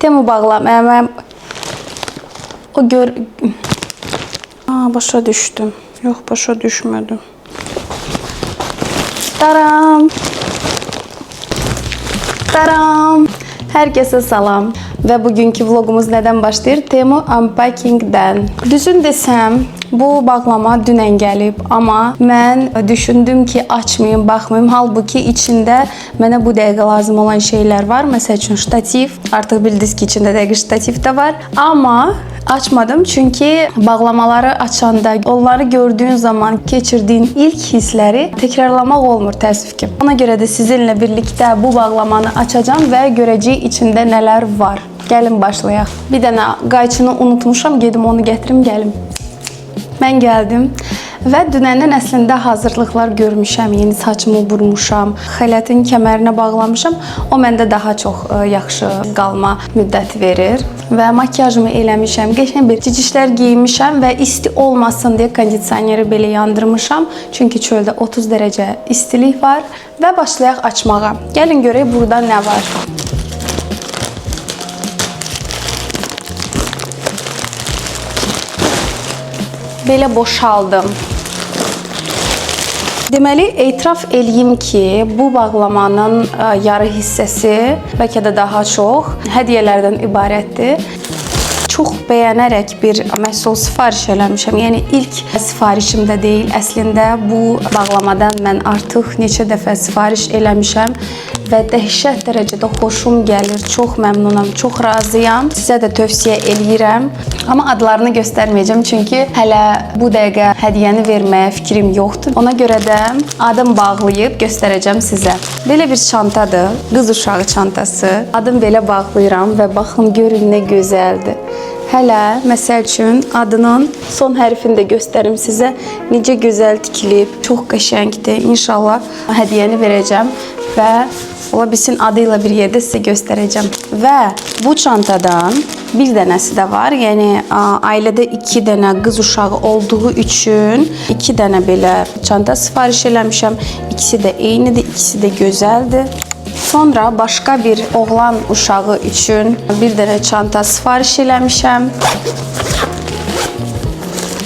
Temu bağlam. O gör... başa düşdüm. Yox, başa düşmədim. Taram! Taram! Hər kəsə salam. Və bugünkü vlogumuz nədən başlayır? Temu Unpacking'dən. Düzün desəm, bu bağlama dünən gəlib, amma mən düşündüm ki, açmayım, baxmayım. Halbuki içində mənə bu dəqiqə lazım olan şeylər var. Məsəl üçün ştativ. Artıq bildiniz ki, içində dəqiq ştativ də var. Amma açmadım çünki bağlamaları açanda, onları gördüyün zaman keçirdiyin ilk hissləri təkrarlamaq olmur, təəssüf ki. Ona görə də sizinlə birlikdə bu bağlamanı açacağım və görəcəyik içində nələr var. Gəlin başlayaq. Bir dənə qayçını unutmuşam, gedim onu gətirim, gəlim. Mən gəldim və dünəndən əslində hazırlıqlar görmüşəm. Yeni saçımı burmuşam, xələtin kəmərinə bağlamışam. O məndə daha çox yaxşı qalma müddət verir. Və makyajımı eləmişəm, qəşəng bir cicişlər geyinmişəm və isti olmasın deyə kondisioneri belə yandırmışam. Çünki çöldə 30 dərəcə istilik var və başlayaq açmağa. Gəlin görək burada nə var. Belə boşaldım. Deməli, etiraf eləyim ki, bu bağlamanın yarı hissəsi, bəlkə də daha çox, hədiyyələrdən ibarətdir. Çox bəyənərək bir məhsul sifariş eləmişəm. Yəni, ilk sifarişim də deyil. Əslində, bu bağlamadan mən artıq neçə dəfə sifariş eləmişəm və dəhşət dərəcədə xoşum gəlir. Çox məmnunam, çox razıyam. Sizə də tövsiyə eləyirəm. Amma adlarını göstərməyəcəm, çünki hələ bu dəqiqə hədiyyəni verməyə fikrim yoxdur. Ona görə də adım bağlayıb göstərəcəm sizə. Belə bir çantadır, qız uşağı çantası. Adım belə bağlayıram və baxın, görün nə gözəldir. Hələ, məsəl üçün, adının son hərfini də göstərim sizə. Necə gözəl tikilib, çox qəşəngdir. İnşallah hədiyyəni verəcəm və ola bilsin adı ilə bir yerdə sizə göstərəcəm. Və bu çantadan bir dənəsi də var. Yəni, ailədə 2 dənə qız uşağı olduğu üçün 2 dənə belə çanta sifariş eləmişəm. İkisi də eynidir, ikisi də gözəldir. Sonra başqa bir oğlan uşağı üçün bir dənə çanta sifariş eləmişəm.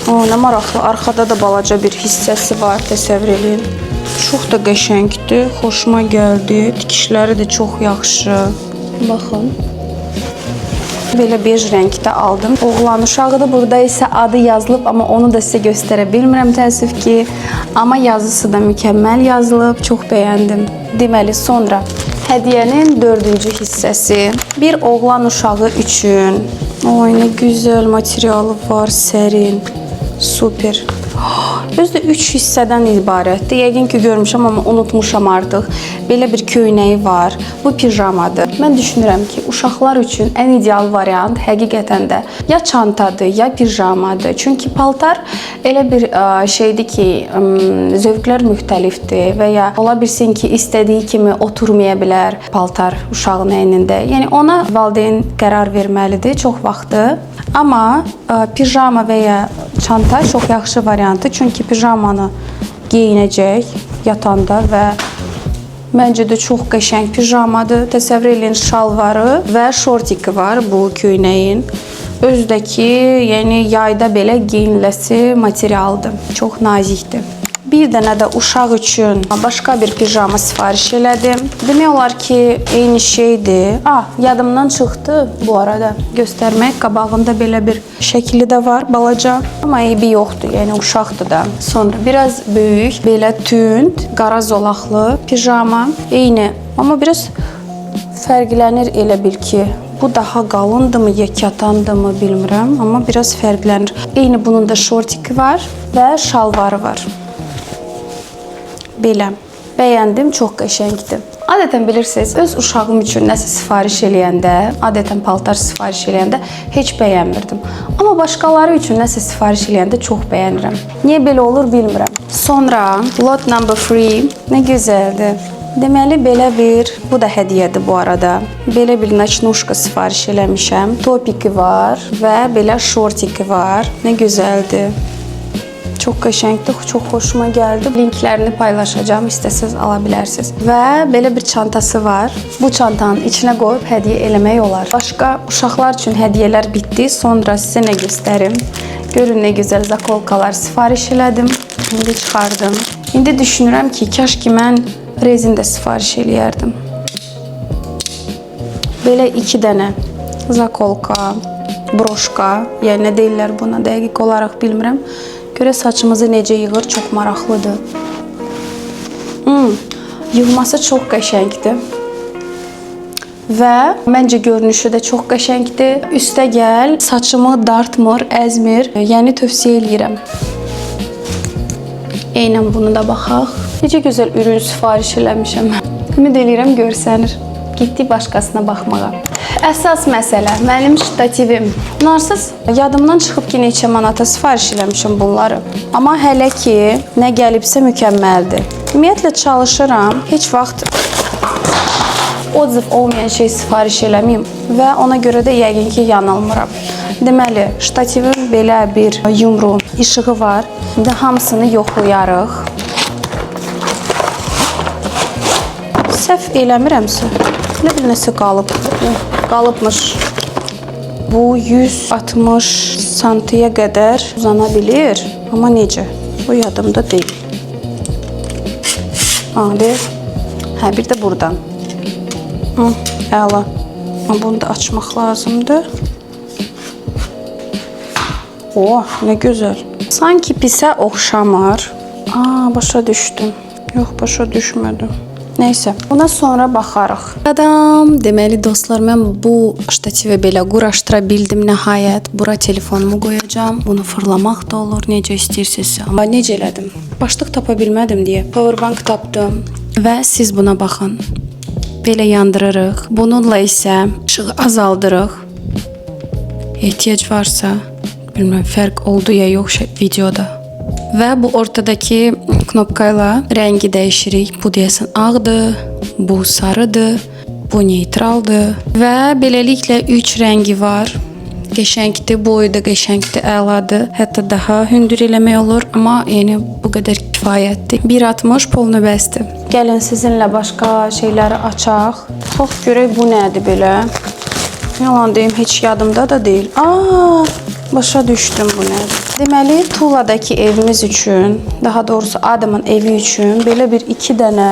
Nə maraqlı, arxada da balaca bir hissəsi var, təsəvvür edin. Çox da qəşəngdir, xoşuma gəldi. Tikişləri də çox yaxşı. Baxın. Belə bej rəngdə aldım. Oğlan uşağıdır. Burada isə adı yazılıb, amma onu da sizə göstərə bilmirəm, təəssüf ki. Amma yazısı da mükəmməl yazılıb. Çox bəyəndim. Deməli, sonra hədiyyənin 4-cü hissəsi. Bir oğlan uşağı üçün. Oy, nə gözəl materialı var, sərin. Super. Özdə 3 hissədən ibarətdir. Yəqin ki, görmüşəm, amma unutmuşam artıq. Belə bir köynəyi var. Bu pijamadır. Mən düşünürəm ki, uşaqlar üçün ən ideal variant həqiqətən də ya çantadır, ya pijamadır. Çünki paltar elə bir şeydir ki, zövqlər müxtəlifdir və ya ola bilsin ki, istədiyi kimi oturmaya bilər paltar uşağın əynində. Yəni, ona valideyn qərar verməlidir çox vaxtı. Amma pijama və ya çanta çox yaxşı variantdır. Çünki pijamanı geyinəcək yatanda və məncə də çox qəşəng pijamadır. Təsəvvür edin, şalvarı və şortiki var bu köynəyin. Özdəki, yəni yayda belə geyiniləsi materialdır. Çox nazikdir. Bir dənə də uşaq üçün başqa bir pijama sifariş elədim. Demək olar ki, eyni şeydir. Yadımdan çıxdı bu arada göstərmək. Qabağında belə bir şəkili də var, balaca. Amma eybi yoxdur, yəni uşaqdır da. Sonra biraz böyük, belə tünd, qara zolaqlı pijama. Eyni, amma biraz fərqlənir elə bil ki. Bu daha qalındımı, yekatandımı bilmirəm, amma biraz fərqlənir. Eyni bunun da şortiki var və şalvarı var. Belə. Bəyəndim, çox qəşəngdir. Adətən bilirsiniz, öz uşağım üçün nəsə sifariş eləyəndə, adətən paltar sifariş eləyəndə heç bəyənmirdim. Amma başqaları üçün nəsə sifariş eləyəndə çox bəyənirəm. Niyə belə olur, bilmirəm. Sonra, lot number 3. Nə gözəldir. Deməli, belə bir, bu da hədiyyədir bu arada. Belə bir naçnuşka sifariş eləmişəm. Topiki var və belə şortiki var. Nə gözəldir. Çox qəşəngdir, çox xoşuma gəldi. Linklərini paylaşacağım, istəsəz ala bilərsiniz. Və belə bir çantası var. Bu çantanın içinə qoyub hədiyyə eləmək olar. Başqa uşaqlar üçün hədiyyələr bitdi. Sonra sizə nə göstərim? Görün nə gözəl zakolkalar sifariş elədim. İndi çıxardım. İndi düşünürəm ki, kaş ki mən rezin də sifariş eləyərdim. Belə 2 dənə zakolka, broşka, yəni nə deyirlər buna dəqiq olaraq bilmirəm. Görə saçımızı necə yığır, çox maraqlıdır. Yığması çox qəşəngdir. Və məncə görünüşü də çox qəşəngdir. Üstə gəl, saçımı dartmır, əzmir. Yəni tövsiyə eləyirəm. Eynən bunu da baxaq. Necə gözəl ürün sifariş eləmişəm. Ümid eləyirəm görsənir. Getdi başqasına baxmağa. Əsas məsələ mənim ştativim. Narsız yadımdan çıxıb ki, neçə manata sifariş eləmişəm bunları. Amma hələ ki, nə gəlibsə mükəmməldir. Ümumiyyətlə çalışıram, heç vaxt odziv olmayan şey sifariş eləməyim və ona görə də yəqin ki, yanılmıram. Deməli, ştativin belə bir yumru işığı var. İndi hamısını yoxlayarıq. Səhv eləmirəmsə, elə bir nəsə qalıb. Qalıbmış. Bu 160 santiyə qədər uzana bilir. Amma necə? Bu yadımda deyil. Hə, bir də buradan. Əla. Bunu da açmaq lazımdır. Nə gözəl. Sanki pisə oxşamır. Başa düşdüm. Yox, başa düşmədim. Nəysə, buna sonra baxarıq. Adam, deməli dostlar, mən bu ştativə belə quraşdıra bildim nəhayət. Bura telefonumu qoyacağam. Bunu fırlamaq da olur, necə istəyirsinizsə. Amma necə elədim? Başlıq tapa bilmədim deyə powerbank tapdım və siz buna baxın. Belə yandırırıq. Bununla isə işığı azaldırıq. Ehtiyac varsa, bilməm, fərq oldu ya yox videoda. Və bu ortadakı knopkayla rəngi dəyişirik. Bu deyəsən ağdır, bu sarıdır, bu neytraldır və beləliklə 3 rəngi var. Qəşəngdir, boyu da qəşəngdir, əladır. Hətta daha hündür eləmək olur, amma yəni bu qədər kifayətdir. 1.60 polnəbəsdir. Gəlin sizinlə başqa şeyləri açaq. Bax görək bu nədir belə. Yalan deyim, heç yadımda da deyil. Başa düşdüm bu nədir. Deməli, Tuladakı evimiz üçün, daha doğrusu Adamın evi üçün belə bir 2 dənə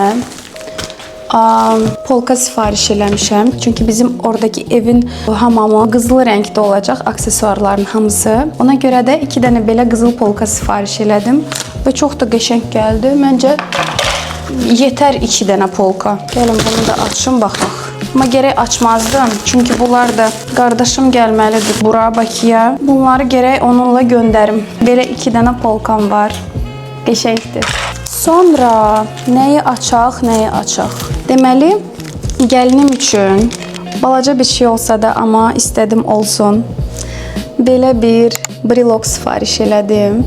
polka sifariş eləmişəm. Çünki bizim oradakı evin hamamı qızıl rəngdə olacaq, aksesuarların hamısı. Ona görə də 2 dənə belə qızıl polka sifariş elədim və çox da qəşəng gəldi. Məncə yetər 2 dənə polka. Gəlin bunu da açım, baxaq. Amma gərək açmazdım. Çünki bunlar da qardaşım gəlməlidir bura, Bakıya. Bunları gərək onunla göndərim. Belə 2 dənə polkam var. Qəşəngdir. Sonra nəyi açaq, nəyi açaq? Deməli, gəlinim üçün balaca bir şey olsa da, amma istədim olsun. Belə bir brilok sifariş elədim.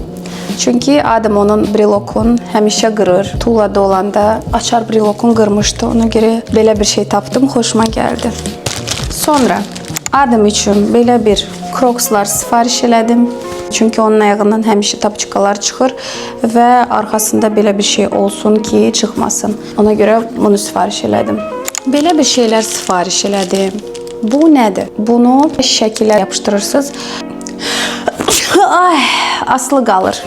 Çünki Adam onun brilokun həmişə qırır. Tulada olanda açar brilokun qırmışdı. Ona görə belə bir şey tapdım, xoşuma gəldi. Sonra Adam üçün belə bir krokslar sifariş elədim. Çünki onun ayağından həmişə tapçıqalar çıxır və arxasında belə bir şey olsun ki, çıxmasın. Ona görə bunu sifariş elədim. Belə bir şeylər sifariş elədim. Bu nədir? Bunu şəkilə yapışdırırsınız. Aslı qalır.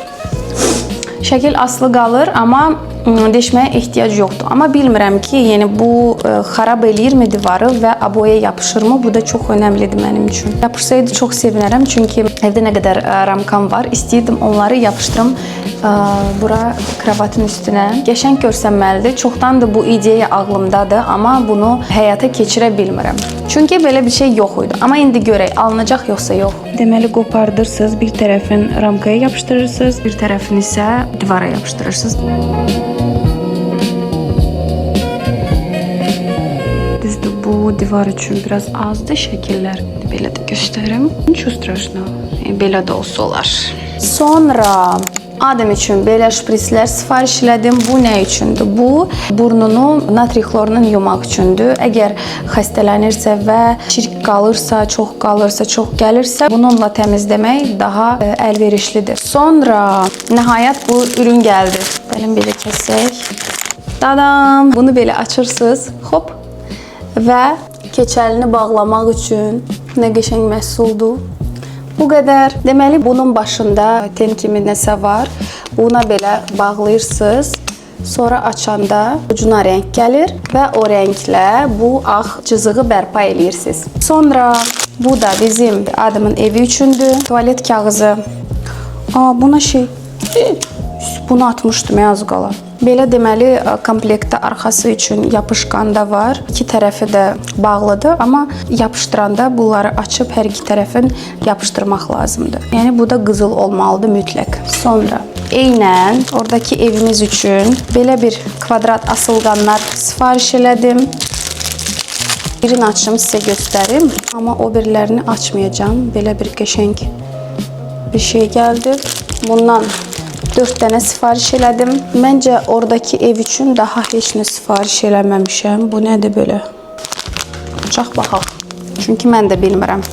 Şəkil aslı qalır, amma deşməyə ehtiyac yoxdur. Amma bilmirəm ki, yəni bu xarab eləyirmi divarı və aboya yapışırmı? Bu da çox önəmlidir mənim üçün. Yapışsaydı çox sevinərəm, çünki evdə nə qədər ramkam var. İstəyirdim onları yapışdırım bura kravatın üstünə. Qəşəng görsənməlidir. Çoxdandır bu ideya ağlımdadır, amma bunu həyata keçirə bilmirəm. Çünki belə bir şey yox idi. Amma indi görək, alınacaq yoxsa yox. Deməli, qopardırsınız, bir tərəfin ramkaya yapışdırırsınız, bir tərəfini isə divara yapışdırırsınız. Düzdür, bu divar üçün biraz azdır şəkillər. Belə də göstərim. Nичего страшного. Belə də olsa olar. Sonra Adam üçün belə şprislər sifariş elədim. Bu nə üçündür? Bu burnunu natri xlorla yumaq üçündür. Əgər xəstələnirsə və çirk qalırsa, çox gəlirsə, bununla təmizləmək daha əlverişlidir. Sonra nəhayət bu ürün gəldi. Belə kəsək. Dadam! Bunu belə açırsınız. Hop! Və keçəlini bağlamaq üçün nə qəşəng məhsuldur. Bu qədər. Deməli, bunun başında ten kimi nəsə var. Buna belə bağlayırsınız. Sonra açanda ucuna rəng gəlir və o rənglə bu ağ cızığı bərpa eləyirsiniz. Sonra bu da bizim Adamın evi üçündür. Tualet kağızı. Buna bunu atmışdım az qala. Belə deməli, komplektdə arxası üçün yapışqan da var. İki tərəfi də bağlıdır, amma yapışdıranda bunları açıb hər iki tərəfin yapışdırmaq lazımdır. Yəni, bu da qızıl olmalıdır mütləq. Sonra eynən oradakı evimiz üçün belə bir kvadrat asılqanlar sifariş elədim. Birini açım, sizə göstərim. Amma o birilərini açmayacağım. Belə bir qəşəng bir şey gəldi. Bundan 4 dənə sifariş elədim. Məncə oradakı ev üçün daha heç nə sifariş eləməmişəm. Bu nədir belə? Açaq baxaq. Çünki mən də bilmirəm.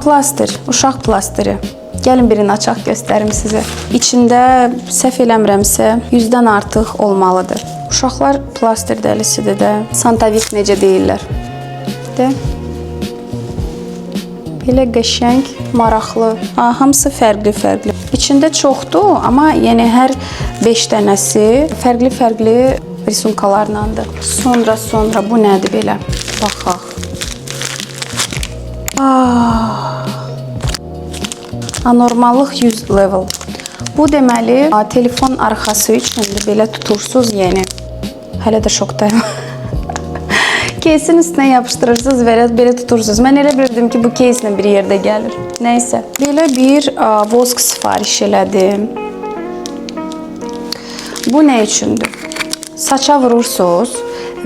Plastir. Uşaq plastiri. Gəlin birini açaq göstərim sizə. İçində səhv eləmirəmsə 100-dən artıq olmalıdır. Uşaqlar plastir dəlisidir də. Santavik necə deyirlər. Belə qəşəng, maraqlı. Hamısı fərqli. İçində çoxdur, amma yəni hər 5 dənəsi fərqli risunkalarlandır. Sonra bu nədir belə? Baxaq. Anormallıq 100 level. Bu deməli telefon arxası üçündür. Belə tutursuz yəni. Hələ də şokdayım. Keysin üstünə yapışdırırsınız və belə tutursunuz. Mən elə bilirdim ki, bu keyslə bir yerdə gəlir. Nəysə. Belə bir vosk sifariş elədim. Bu nə üçündür? Saça vurursunuz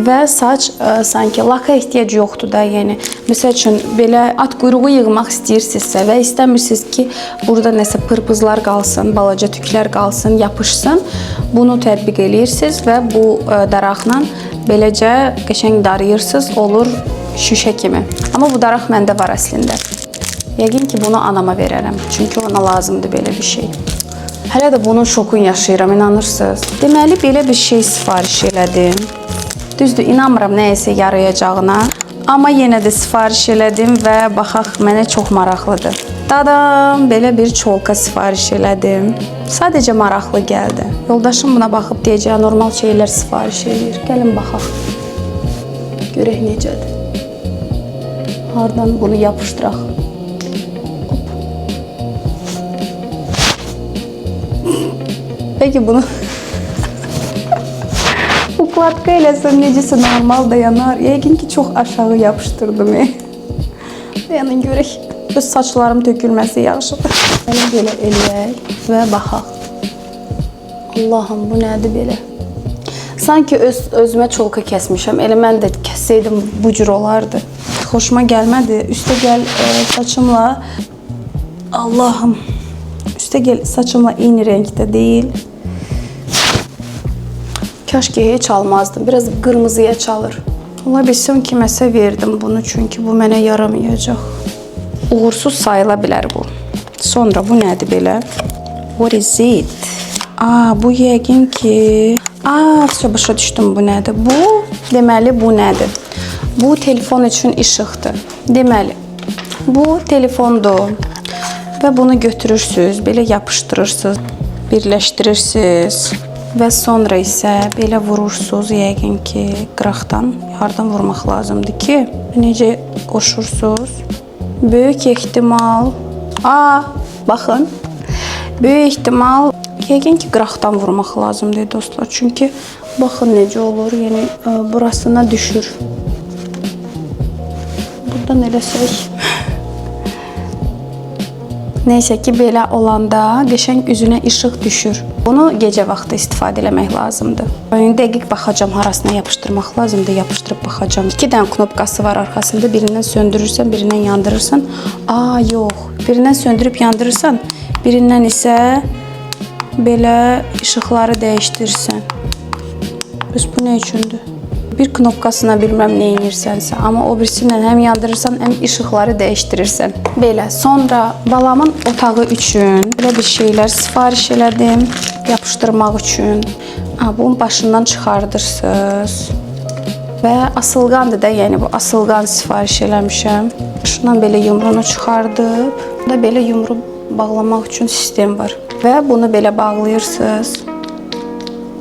və saç sanki laka ehtiyac yoxdur da. Yəni, məsəl üçün, belə at quyruğu yığmaq istəyirsinizsə və istəmirsiniz ki, burada nəsə pırpızlar qalsın, balaca tüklər qalsın, yapışsın. Bunu tətbiq eləyirsiniz və bu daraqla beləcə qəşəng darayırsınız, olur şüşə kimi. Amma bu daraq məndə var əslində. Yəqin ki, bunu anama verərəm. Çünki ona lazımdır belə bir şey. Hələ də bunun şokunu yaşayıram, inanırsınız. Deməli, belə bir şey sifariş elədim. Düzdür, inanmıram nəyəsə yarayacağına. Amma yenə də sifariş elədim və baxaq, mənə çox maraqlıdır. Dadam, belə bir çolka sifariş elədim. Sadəcə maraqlı gəldi. Yoldaşım buna baxıb deyəcək, normal şeylər sifariş edir. Gəlin baxaq. Görək necədir. Hardan bunu yapışdıraq. Peki bunu ukladka eləsəm necəsə normal dayanar. Yəqin ki, çox aşağı yapışdırdım. Dayanın görək. Öz saçlarım tökülməsi yaxşıdır. Belə eləyək və baxaq. Allahım, bu nədir belə? Sanki özümə çolka kəsmişəm. Elə mən də kəssəydim bu cür olardı. Xoşuma gəlmədi. Üstə gəl saçımla. Allahım. Üstə gəl saçımla eyni rəngdə deyil. Kaş ki, heç almazdım. Biraz qırmızıya çalır. Ola bilsin kiməsə verdim bunu. Çünki bu mənə yaramayacaq. Uğursuz sayıla bilər bu. Sonra bu nədir belə? What is it? Bu yəqin ki... Başa düşdüm bu nədir. Bu, deməli, bu nədir? Bu telefon üçün işıqdır. Deməli, bu telefondur. Və bunu götürürsünüz, belə yapışdırırsınız, birləşdirirsiniz. Və sonra isə belə vurursunuz, yəqin ki, qıraqdan hardan vurmaq lazımdır ki, necə qoşursunuz. Böyük ehtimal, baxın, böyük ehtimal, yəqin ki, qıraqdan vurmaq lazımdır dostlar. Çünki baxın necə olur, yəni burasına düşür. Buradan eləsək. Neysə ki, belə olanda qəşəng üzünə işıq düşür. Bunu gecə vaxtı istifadə etmək lazımdır. Yəni dəqiq baxacağam harasına yapışdırmaq lazımdır, yapışdırıb baxacağam. 2 dənə knopkası var arxasında. Birindən söndürürsən, birindən yandırırsan. Yox. Birindən söndürüb yandırırsan, birindən isə belə işıqları dəyişdirirsən. Bəs bu nə üçündür? Bir knopkasına bilməm nə edirsənsə, amma o birisindən həm yandırırsan, həm işıqları dəyişdirirsən. Belə. Sonra balamın otağı üçün belə bir şeylər sifariş elədim, yapışdırmaq üçün. Bunun başından çıxardırsınız. Və asılqandır da, yəni bu asılqan sifariş eləmişəm. Şundan belə yumruğunu çıxardıb, da belə yumruq bağlamaq üçün sistem var. Və bunu belə bağlayırsınız.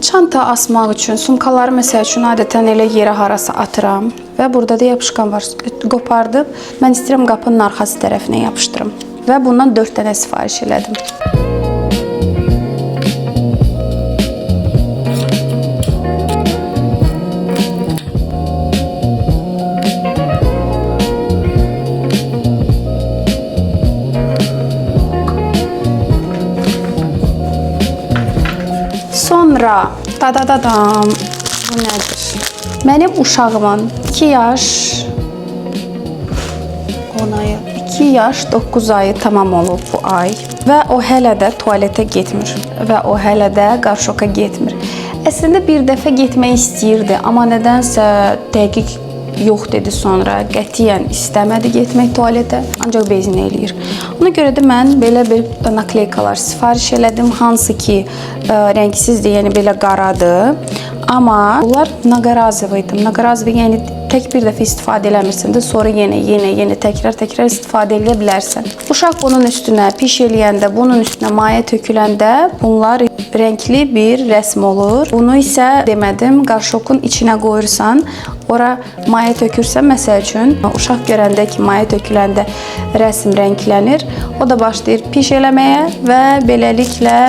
Çanta asmaq üçün, sumkaları məsəl üçün adətən elə yerə harasa atıram və burada da yapışqan var. Qopardıb, mən istəyirəm qapının arxası tərəfinə yapışdırım və bundan 4 dənə sifariş elədim. Sonra dadadadam, bu nədir? Mənim uşağımın 2 yaş 10 ayı, 2 yaş 9 ayı tamam olub bu ay və o hələ də tualetə getmir və o hələ də qarşoka getmir. Əslində bir dəfə getmək istəyirdi, amma nədənsə dəqiq yox dedi sonra. Qətiyyən istəmədi getmək tualetə, ancaq bezini eləyir. Ona görə də mən belə bir nakleykalar sifariş elədim, hansı ki rəngsizdir, yəni belə qaradır. Amma bunlar naqorazova idi. Naqorazova yəni tək bir dəfə istifadə eləmirsən də, sonra yenə təkrar istifadə edə bilərsən. Uşaq bunun üstünə piş eləyəndə, bunun üstünə maye töküləndə bunlar rəngli bir rəsm olur. Bunu isə demədim, qarşokun içinə qoyursan, ora maye tökürsən, məsəl üçün, uşaq görəndə ki, maye töküləndə rəsm rənglənir. O da başlayır piş eləməyə və beləliklə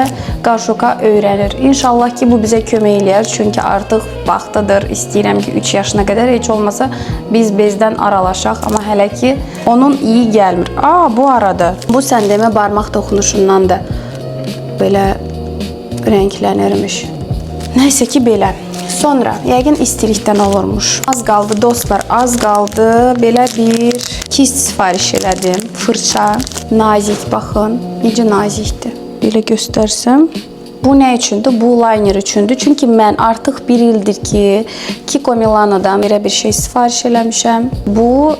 qarşoka öyrənir. İnşallah ki, bu bizə kömək eləyər, çünki artıq vaxtıdır. İstəyirəm ki, 3 yaşına qədər heç olmasa biz bezdən aralaşaq, amma hələ ki, onun iyi gəlmir. Bu arada, bu sən demə barmaq toxunuşundan da belə rənglənirmiş. Nəysə ki, belə. Sonra, yəqin istilikdən olurmuş. Az qaldı, dostlar, az qaldı. Belə bir kist sifariş elədim. Fırça, nazik, baxın, necə nazikdir. Belə göstərsəm. Bu nə üçündür? Bu liner üçündür. Çünki mən artıq 1 ildir ki, Kiko Milano'dan belə bir şey sifariş eləmişəm. Bu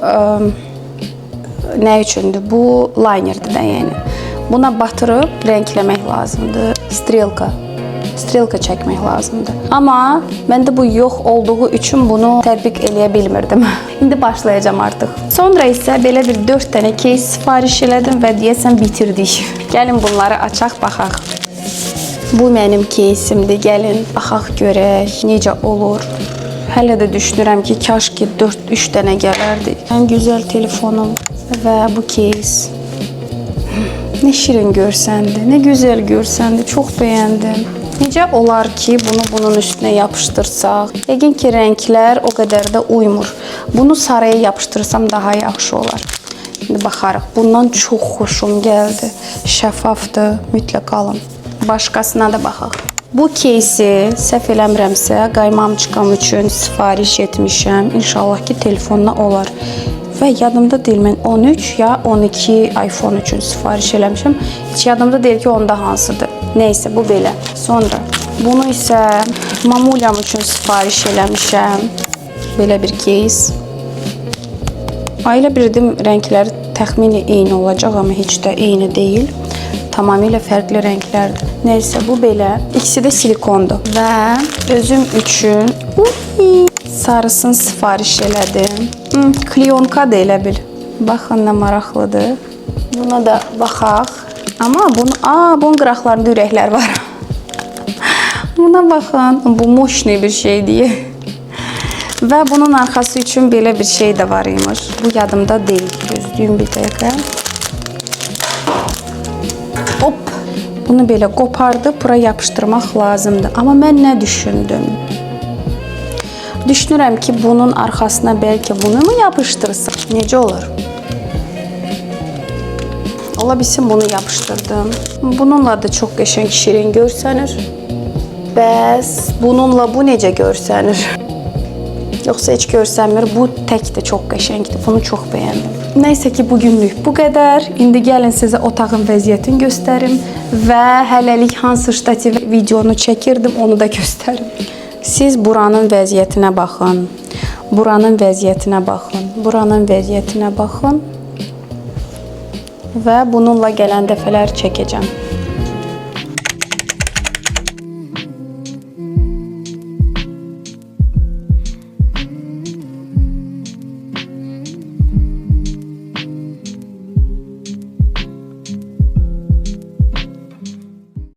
nə üçündür? Bu linerdir də, yəni. Buna batırıb rəngləmək lazımdır. Strelka çəkmək lazımdır. Amma məndə bu yox olduğu üçün bunu tətbiq eləyə bilmirdim. İndi başlayacağım artıq. Sonra isə belə bir 4 dənə case sifariş elədim və deyəsən bitirdik. Gəlin bunları açaq, baxaq. Bu mənim case'imdir. Gəlin, baxaq görək necə olur. Hələ də düşünürəm ki, kaş ki 4-3 dənə gələrdi. Ən gözəl telefonum və bu case. Nə şirin görsəndi, nə gözəl görsəndi. Çox bəyəndim. Necə olar ki, bunu bunun üstünə yapışdırsaq? Yəqin ki, rənglər o qədər də uymur. Bunu saraya yapışdırsam daha yaxşı olar. İndi baxarıq. Bundan çox xoşum gəldi. Şəffafdır, mütləq alın. Başqasına da baxaq. Bu кейsi səhv eləmirəmsə qaymamçıqam üçün sifariş etmişəm. İnşallah ki, telefonla olar. Və yadımda deyil, mən 13 ya 12 iPhone üçün sifariş eləmişəm. Heç yadımda deyil ki, onda hansıdır. Neysə, bu belə. Sonra bunu isə mamulyam üçün sifariş eləmişəm. Belə bir case. Ailə birdim rəngləri təxmini eyni olacaq, amma heç də eyni deyil. Tamamilə fərqli rənglərdir. Neysə, bu belə. İkisi də silikondur. Və özüm üçün sarısını sifariş elədim. Kliyonka da elə bil. Baxın, nə maraqlıdır. Buna da baxaq. Amma bunun qıraqlarında ürəklər var. Buna baxın. Bu moşni bir şeydir. Və bunun arxası üçün belə bir şey də var imiş. Bu yadımda deyil. Gözlüyüm bir dəqiqə. Hop. Bunu belə qopardıb bura yapışdırmaq lazımdır. Amma mən nə düşündüm? Düşünürəm ki, bunun arxasına bəlkə bunu mu yapışdırsaq? Necə olur? Ola bilsin bunu yapışdırdım. Bununla da çox qəşəng şirin görsənir. Bəs bununla bu necə görsənir? Yoxsa heç görsənmir. Bu tək də çox qəşəngdir. Bunu çox bəyəndim. Nəysə ki, bugünlük bu qədər. İndi gəlin sizə otağın vəziyyətini göstərim və hələlik hansı ştativ videonu çəkirdim, onu da göstərim. Siz buranın vəziyyətinə baxın. Buranın vəziyyətinə baxın. Buranın vəziyyətinə baxın. Və bununla gələn dəfələr çəkəcəm.